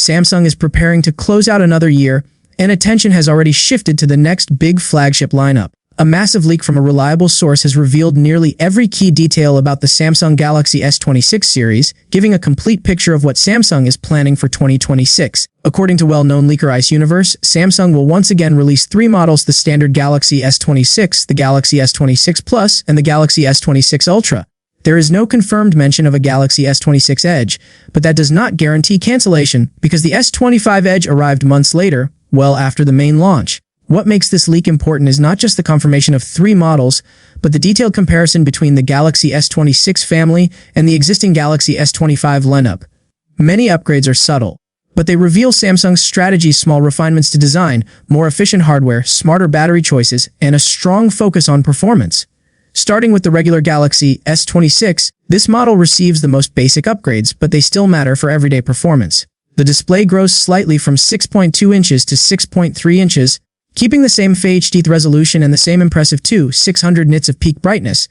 Samsung is preparing to close out another year, and attention has already shifted to the next big flagship lineup. A massive leak from a reliable source has revealed nearly every key detail about the Samsung Galaxy S26 series, giving a complete picture of what Samsung is planning for 2026. According to well-known leaker Ice Universe, Samsung will once again release 3 models: the standard Galaxy S26, the Galaxy S26 Plus, and the Galaxy S26 Ultra. There is no confirmed mention of a Galaxy S26 Edge, but that does not guarantee cancellation, because the S25 Edge arrived months later, well after the main launch. What makes this leak important is not just the confirmation of 3 models, but the detailed comparison between the Galaxy S26 family and the existing Galaxy S25 lineup. Many upgrades are subtle, but they reveal Samsung's strategy: small refinements to design, more efficient hardware, smarter battery choices, and a strong focus on performance. Starting with the regular Galaxy S26, this model receives the most basic upgrades, but they still matter for everyday performance. The display grows slightly from 6.2 inches to 6.3 inches, keeping the same Full HD resolution and the same impressive 600 nits of peak brightness.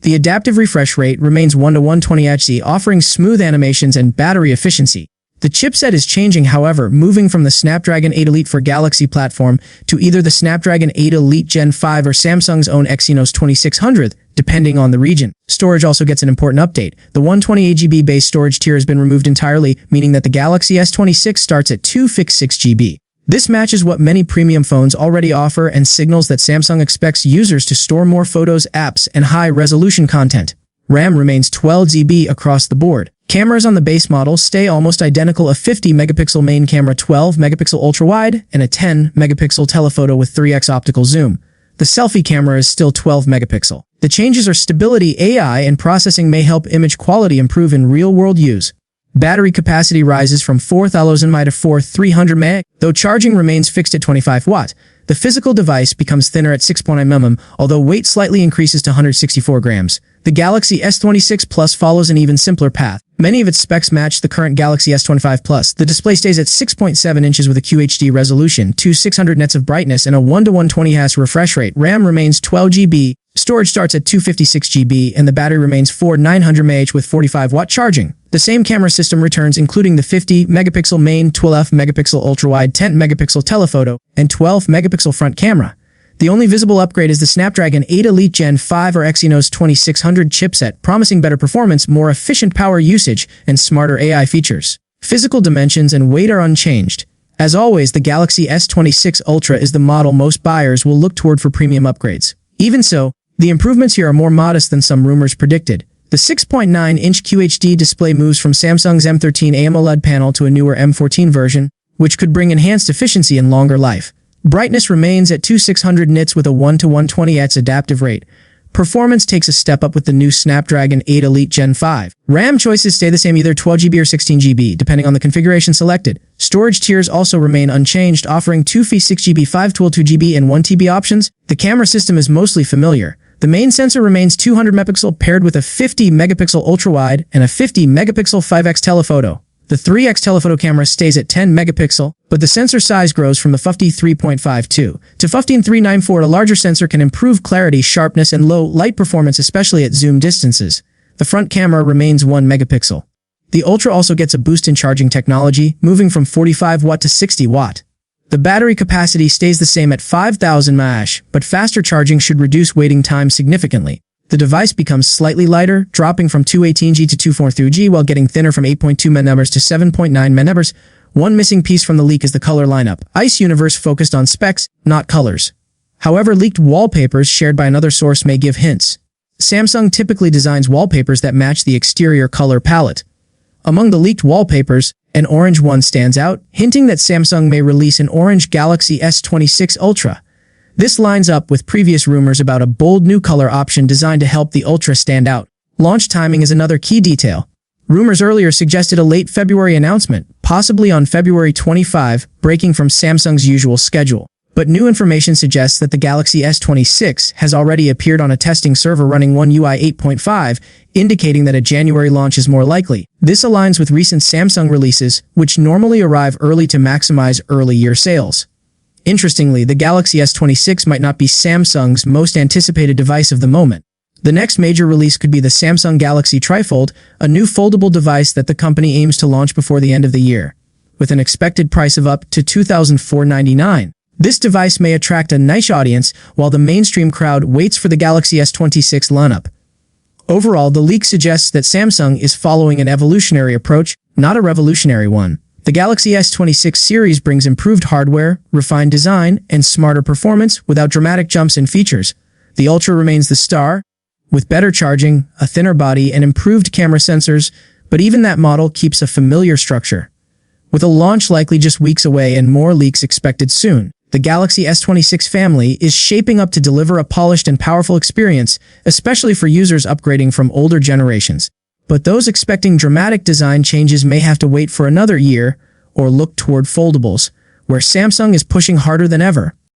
The adaptive refresh rate remains 1:120 Hz, offering smooth animations and battery efficiency. The chipset is changing, however, moving from the Snapdragon 8 Elite for Galaxy platform to either the Snapdragon 8 Elite Gen 5 or Samsung's own Exynos 2600, depending on the region. Storage also gets an important update. The 128GB base storage tier has been removed entirely, meaning that the Galaxy S26 starts at 256GB. This matches what many premium phones already offer and signals that Samsung expects users to store more photos, apps, and high-resolution content. RAM remains 12GB across the board. Cameras on the base model stay almost identical: a 50-megapixel main camera, 12-megapixel ultra-wide, and a 10-megapixel telephoto with 3x optical zoom. The selfie camera is still 12-megapixel. The changes are stability, AI, and processing may help image quality improve in real-world use. Battery capacity rises from 4,000 mAh to 4,300 mAh, though charging remains fixed at 25 watts. The physical device becomes thinner at 6.9 mm, although weight slightly increases to 164 grams. The Galaxy S26 Plus follows an even simpler path. Many of its specs match the current Galaxy S25 Plus. The display stays at 6.7 inches with a QHD resolution, 600 nits of brightness, and a 1:120 Hz refresh rate. RAM remains 12GB, storage starts at 256GB, and the battery remains 4,900 mAh with 45-watt charging. The same camera system returns, including the 50-megapixel main, 12-megapixel ultra-wide, 10-megapixel telephoto, and 12-megapixel front camera. The only visible upgrade is the Snapdragon 8 Elite Gen 5 or Exynos 2600 chipset, promising better performance, more efficient power usage, and smarter AI features. Physical dimensions and weight are unchanged. As always, the Galaxy S26 Ultra is the model most buyers will look toward for premium upgrades. Even so, the improvements here are more modest than some rumors predicted. The 6.9-inch QHD display moves from Samsung's M13 AMOLED panel to a newer M14 version, which could bring enhanced efficiency and longer life. Brightness remains at 2,600 nits with a 1:120 Hz adaptive rate. Performance takes a step up with the new Snapdragon 8 Elite Gen 5. RAM choices stay the same, either 12GB or 16GB, depending on the configuration selected. Storage tiers also remain unchanged, offering 256GB, 512GB, and 1TB options. The camera system is mostly familiar. The main sensor remains 200 megapixel paired with a 50-megapixel ultra-wide and a 50-megapixel 5x telephoto. The 3x telephoto camera stays at 10 megapixel, but the sensor size grows from the 53.52 to 15.394. A larger sensor can improve clarity, sharpness, and low light performance, especially at zoom distances. The front camera remains 1 megapixel. The Ultra also gets a boost in charging technology, moving from 45 watt to 60 watt. The battery capacity stays the same at 5,000 mAh, but faster charging should reduce waiting time significantly. The device becomes slightly lighter, dropping from 218G to 243G while getting thinner from 8.2 mAh to 7.9 mAh. One missing piece from the leak is the color lineup. Ice Universe focused on specs, not colors. However, leaked wallpapers shared by another source may give hints. Samsung typically designs wallpapers that match the exterior color palette. Among the leaked wallpapers, an orange one stands out, hinting that Samsung may release an orange Galaxy S26 Ultra. This lines up with previous rumors about a bold new color option designed to help the Ultra stand out. Launch timing is another key detail. Rumors earlier suggested a late February announcement, possibly on February 25, breaking from Samsung's usual schedule. But new information suggests that the Galaxy S26 has already appeared on a testing server running One UI 8.5, indicating that a January launch is more likely. This aligns with recent Samsung releases, which normally arrive early to maximize early-year sales. Interestingly, the Galaxy S26 might not be Samsung's most anticipated device of the moment. The next major release could be the Samsung Galaxy Trifold, a new foldable device that the company aims to launch before the end of the year. with an expected price of up to $2,499. This device may attract a niche audience while the mainstream crowd waits for the Galaxy S26 lineup. Overall, the leak suggests that Samsung is following an evolutionary approach, not a revolutionary one. The Galaxy S26 series brings improved hardware, refined design, and smarter performance without dramatic jumps in features. The Ultra remains the star, with better charging, a thinner body, and improved camera sensors, but even that model keeps a familiar structure. With a launch likely just weeks away and more leaks expected soon, the Galaxy S26 family is shaping up to deliver a polished and powerful experience, especially for users upgrading from older generations. But those expecting dramatic design changes may have to wait for another year or look toward foldables, where Samsung is pushing harder than ever.